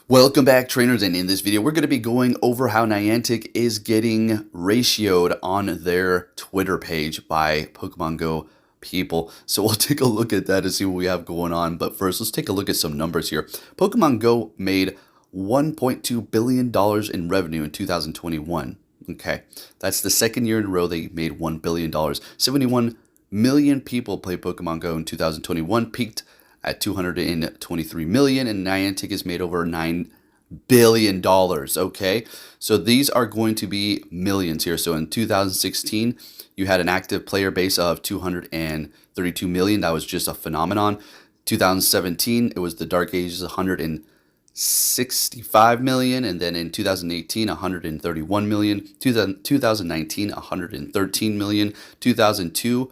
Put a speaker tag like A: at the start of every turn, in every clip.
A: Welcome back, trainers, and in this video we're going to be going over how Niantic is getting ratioed on their Twitter page by Pokemongo people. So we'll take a look at that and see what we have going on. But first, let's take a look at some numbers here. Pokemon Go made $1.2 billion in revenue in 2021. Okay, that's the second year in a row they made $1 billion. 71 million people play Pokemon Go in 2021, peaked at 223 million, and Niantic has made over $9 billion. Okay, so these are going to be millions here. So in 2016, you had an active player base of 232 million. That was just a phenomenon. 2017, it was the Dark Ages, 165 million, and then in 2018 131 million, 2019 113 million, 2002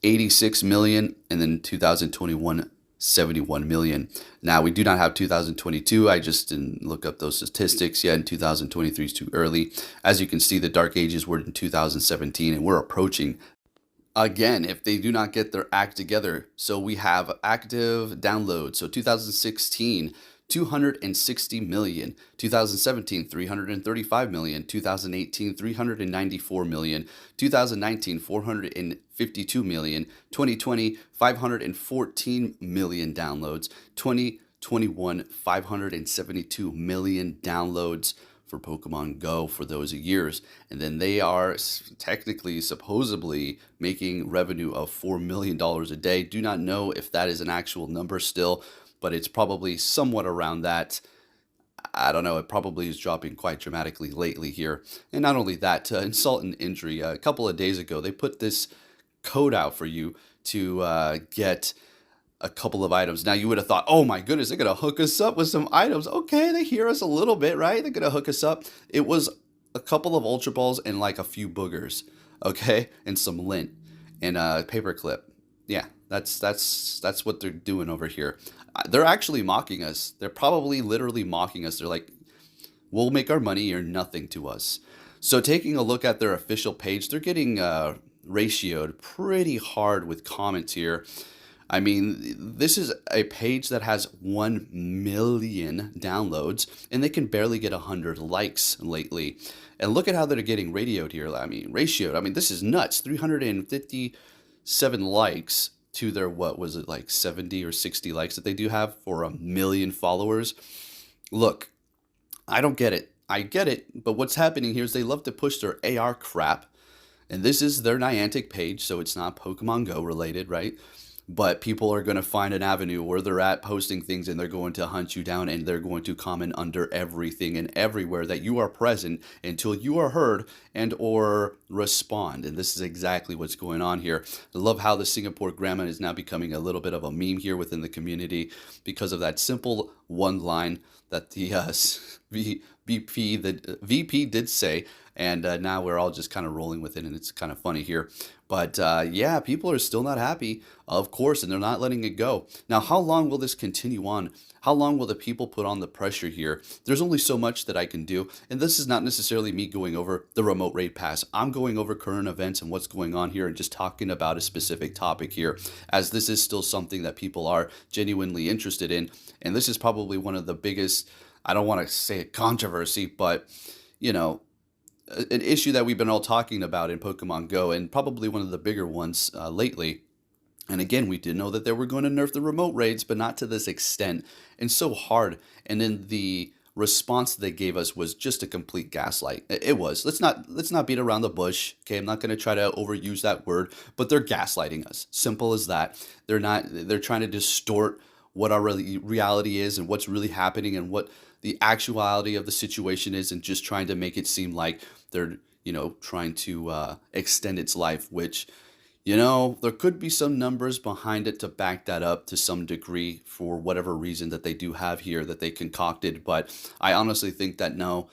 A: 86 million, and then 2021 71 million. Now, we do not have 2022. I just didn't look up those statistics yet. And 2023 is too early. As you can see, the Dark Ages were in 2017, and we're approaching again if they do not get their act together. So we have active downloads. So 2016, 260 million, 2017, 335 million, 2018, 394 million, 2019, 452 million, 2020, 514 million downloads, 2021, 572 million downloads for Pokemon Go for those years. And then they are technically, supposedly, making revenue of $4 million a day. Do not know if that is an actual number still, but it's probably somewhat around that. I don't know, it probably is dropping quite dramatically lately here. And not only that, to insult and injury, a couple of days ago, they put this code out for you to get a couple of items. Now, you would have thought, oh my goodness, they're going to hook us up with some items. Okay, they hear us a little bit, right? They're going to hook us up. It was a couple of Ultra Balls and like a few boogers, okay? And some lint and a paperclip. Yeah, that's what they're doing over here. They're actually mocking us. They're probably literally mocking us. They're like, we'll make our money, you're nothing to us. So taking a look at their official page, they're getting ratioed pretty hard with comments here. I mean, this is a page that has 1 million downloads, and they can barely get 100 likes lately. And look at how they're getting ratioed. I mean, this is nuts. 357 likes to their, what was it, like 70 or 60 likes that they do have for 1 million followers. Look, I don't get it. I get it, but what's happening here is they love to push their AR crap, and this is their Niantic page, so it's not Pokemon Go related, right? But people are going to find an avenue where they're at posting things, and they're going to hunt you down, and they're going to comment under everything and everywhere that you are present until you are heard and or respond. And this is exactly what's going on here. I love how the Singapore grammar is now becoming a little bit of a meme here within the community because of that simple one line that the VP did say, and now we're all just kind of rolling with it, and it's kind of funny here. But yeah, people are still not happy, of course, and they're not letting it go. Now, how long will this continue on? How long will the people put on the pressure here? There's only so much that I can do, and this is not necessarily me going over the remote raid pass. I'm going over current events and what's going on here and just talking about a specific topic here, as this is still something that people are genuinely interested in, and this is probably one of the biggest, I don't want to say a controversy, but, you know, an issue that we've been all talking about in Pokemon Go, and probably one of the bigger ones lately. And again, we did know that they were going to nerf the remote raids, but not to this extent and so hard. And then the response they gave us was just a complete gaslight. It was. Let's not beat around the bush. Okay, I'm not going to try to overuse that word, but they're gaslighting us. Simple as that. They're trying to distort what our reality is and what's really happening and what the actuality of the situation is, and just trying to make it seem like they're, trying to extend its life, which, there could be some numbers behind it to back that up to some degree for whatever reason that they do have here that they concocted. But I honestly think that no,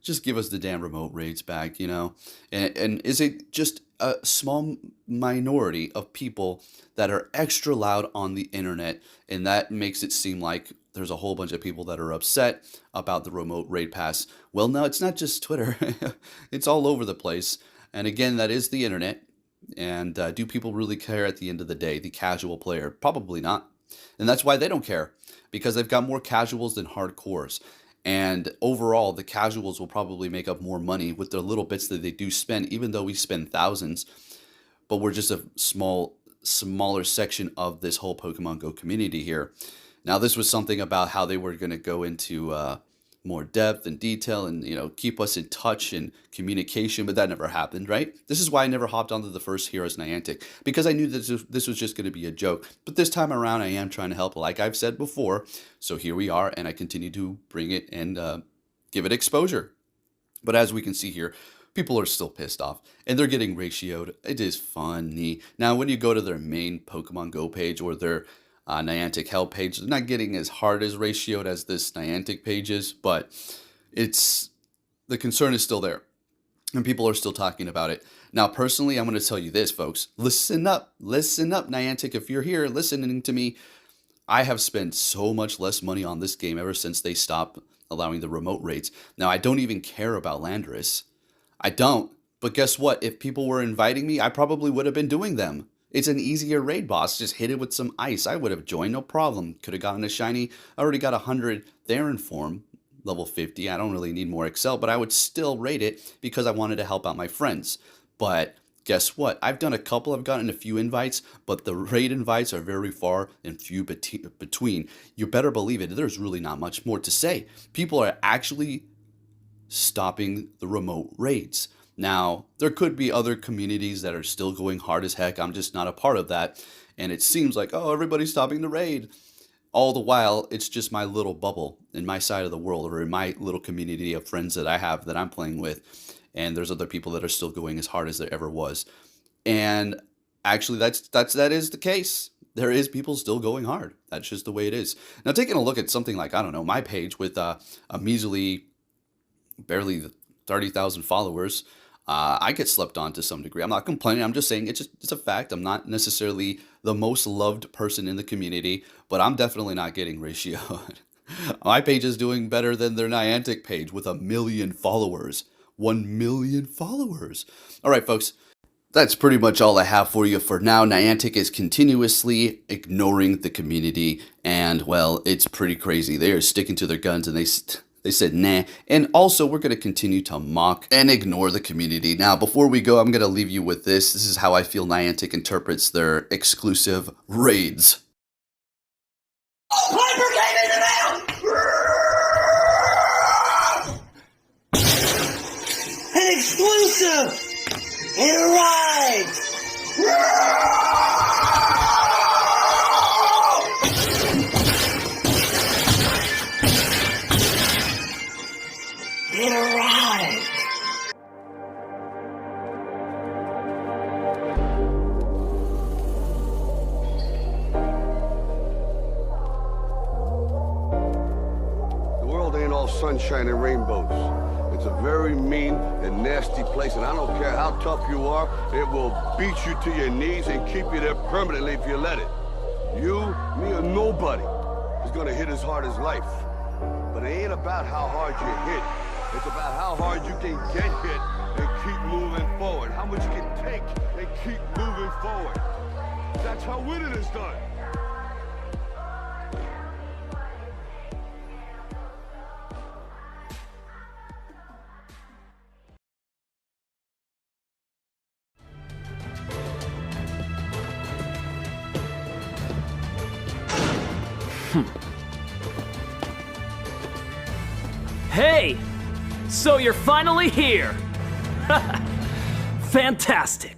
A: just give us the damn remote raids back, And is it just a small minority of people that are extra loud on the internet, and that makes it seem like there's a whole bunch of people that are upset about the remote raid pass? Well, no, it's not just Twitter. It's all over the place. And again, that is the internet. And do people really care at the end of the day? The casual player? Probably not. And that's why they don't care, because they've got more casuals than hardcores. And overall, the casuals will probably make up more money with the little bits that they do spend, even though we spend thousands. But we're just a smaller section of this whole Pokemon Go community here. Now, this was something about how they were going to go into more depth and detail and, keep us in touch and communication, but that never happened, right? This is why I never hopped onto the first Heroes Niantic, because I knew that this was just going to be a joke. But this time around, I am trying to help, like I've said before. So here we are, and I continue to bring it and give it exposure. But as we can see here, people are still pissed off, and they're getting ratioed. It is funny. Now, when you go to their main Pokemon Go page or their Niantic Help page, they're not getting as hard as ratioed as this Niantic page is, but the concern is still there, and people are still talking about it. Now, personally, I'm going to tell you this, folks. Listen up, Niantic. If you're here listening to me, I have spent so much less money on this game ever since they stopped allowing the remote raids. Now, I don't even care about Landorus. I don't. But guess what? If people were inviting me, I probably would have been doing them. It's an easier raid boss. Just hit it with some ice. I would have joined, no problem. Could have gotten a shiny. I already got 100 Theron form, level 50. I don't really need more Excel, but I would still raid it because I wanted to help out my friends. But guess what? I've done a couple. I've gotten a few invites, but the raid invites are very far and few between. You better believe it. There's really not much more to say. People are actually stopping the remote raids. Now, there could be other communities that are still going hard as heck. I'm just not a part of that. And it seems like, oh, everybody's stopping the raid. All the while, it's just my little bubble in my side of the world, or in my little community of friends that I have that I'm playing with. And there's other people that are still going as hard as there ever was. And actually, that is the case. There is people still going hard. That's just the way it is. Now, taking a look at something like, I don't know, my page with a measly, barely 30,000 followers, I get slept on to some degree. I'm not complaining. I'm just saying it's a fact. I'm not necessarily the most loved person in the community, but I'm definitely not getting ratioed. My page is doing better than their Niantic page with 1 million followers. 1 million followers. All right, folks. That's pretty much all I have for you for now. Niantic is continuously ignoring the community, and, well, it's pretty crazy. They are sticking to their guns, and they said, nah. And also, we're going to continue to mock and ignore the community. Now, before we go, I'm going to leave you with this. This is how I feel Niantic interprets their exclusive raids.
B: Piper came in the mail! An exclusive! It arrived! It arrived!
C: The world ain't all sunshine and rainbows. It's a very mean and nasty place, and I don't care how tough you are, it will beat you to your knees and keep you there permanently if you let it. You, me, or nobody is gonna hit as hard as life. But it ain't about how hard you hit. It's about how hard you can get hit and keep moving forward. How much you can take and keep moving forward. That's how winning is done.
D: Hey! So you're finally here! Fantastic!